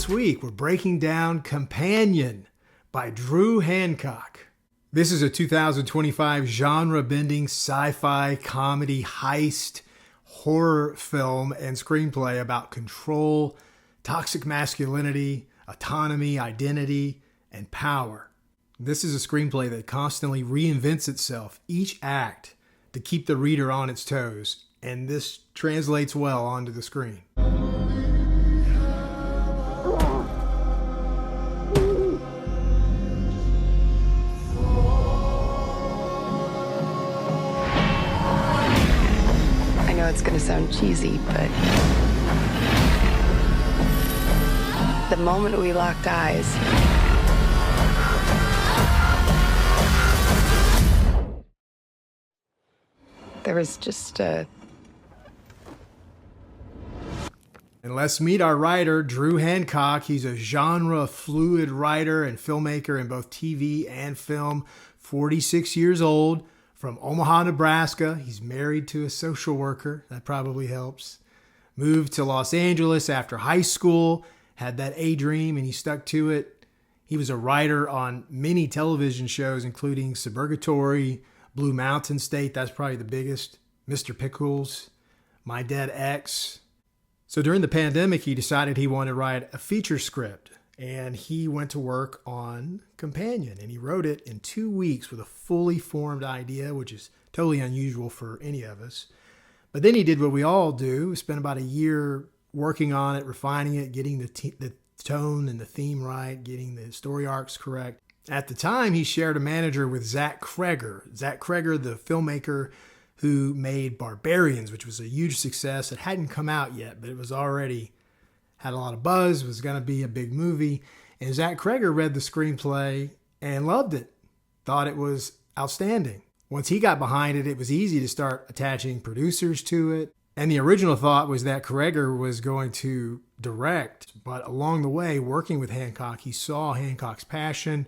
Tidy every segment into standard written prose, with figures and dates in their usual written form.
this week, we're breaking down Companion by Drew Hancock. This is a 2025 genre-bending sci-fi comedy heist horror film and screenplay about control, toxic masculinity, autonomy, identity, and power. This is a screenplay that constantly reinvents itself, each act, to keep the reader on its toes, and this translates well onto the screen. It's going to sound cheesy, but the moment we locked eyes, there was just a... And let's meet our writer, Drew Hancock. He's a genre-fluid writer and filmmaker in both TV and film, 46 years old. From Omaha, Nebraska. He's married to a social worker. That probably helps. Moved to Los Angeles after high school. Had that A dream and he stuck to it. He was a writer on many television shows, including Suburgatory, Blue Mountain State. That's probably the biggest. Mr. Pickles, My Dead Ex. So during the pandemic, he decided he wanted to write a feature script. And he went to work on Companion, and he wrote it in 2 weeks with a fully formed idea, which is totally unusual for any of us. But then he did what we all do, spent about a year working on it, refining it, getting the tone and the theme right, getting the story arcs correct. At the time, he shared a manager with Cregger. Cregger, the filmmaker who made Barbarians, which was a huge success. It hadn't come out yet, but it was already... had a lot of buzz, was going to be a big movie. And Cregger read the screenplay and loved it, thought it was outstanding. Once he got behind it, it was easy to start attaching producers to it. And the original thought was that Cregger was going to direct. But along the way, working with Hancock, he saw Hancock's passion.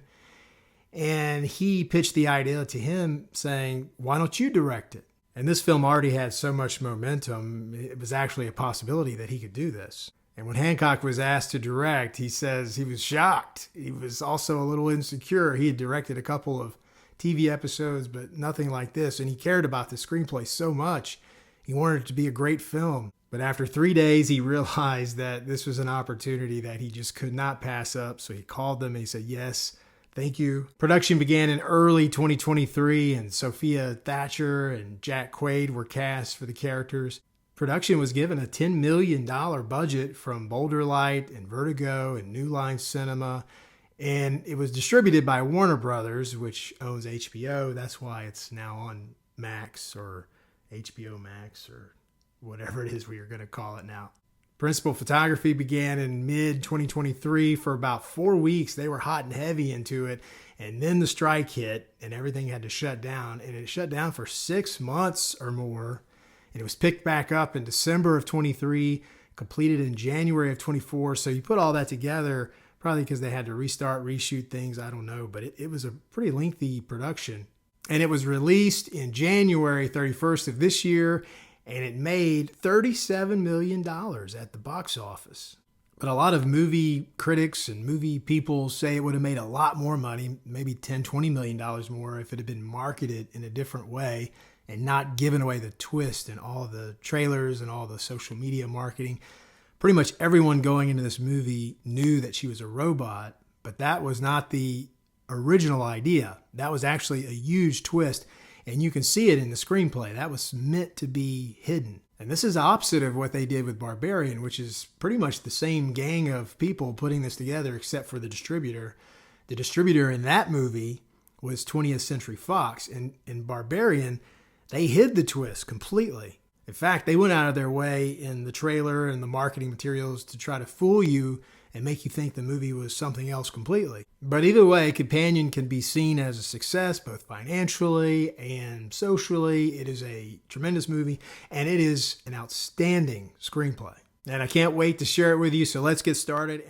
And he pitched the idea to him saying, why don't you direct it? And this film already had so much momentum, it was actually a possibility that he could do this. And when Hancock was asked to direct, he says he was shocked. He was also a little insecure. He had directed a couple of TV episodes, but nothing like this. And he cared about the screenplay so much. He wanted it to be a great film. But after 3 days, he realized that this was an opportunity that he just could not pass up. So he called them and he said, yes, thank you. Production began in early 2023, and Sophia, Thatcher, and Quaid were cast for the characters. Production was given a $10 million budget from Boulder Light and Vertigo and New Line Cinema, and it was distributed by Warner Brothers, which owns HBO. That's why it's now on Max or HBO Max or whatever it is we are going to call it now. Principal photography began in mid-2023. For about 4 weeks, they were hot and heavy into it, and then the strike hit, and everything had to shut down, and it shut down for 6 months or more. And it was picked back up in December of 23, completed in January of 24. So you put all that together, probably because they had to restart, reshoot things, I don't know. But it was a pretty lengthy production. And it was released in January 31st of this year, and it made $37 million at the box office. But a lot of movie critics and movie people say it would have made a lot more money, maybe $10, $20 million more if it had been marketed in a different way and not giving away the twist in all the trailers and all the social media marketing. Pretty much everyone going into this movie knew that she was a robot, but that was not the original idea. That was actually a huge twist, and you can see it in the screenplay. That was meant to be hidden. And this is the opposite of what they did with Barbarian, which is pretty much the same gang of people putting this together except for the distributor. The distributor in that movie was 20th Century Fox. And in Barbarian, they hid the twist completely. In fact, they went out of their way in the trailer and the marketing materials to try to fool you and make you think the movie was something else completely. But either way, Companion can be seen as a success, both financially and socially. It is a tremendous movie, and it is an outstanding screenplay. And I can't wait to share it with you, so let's get started.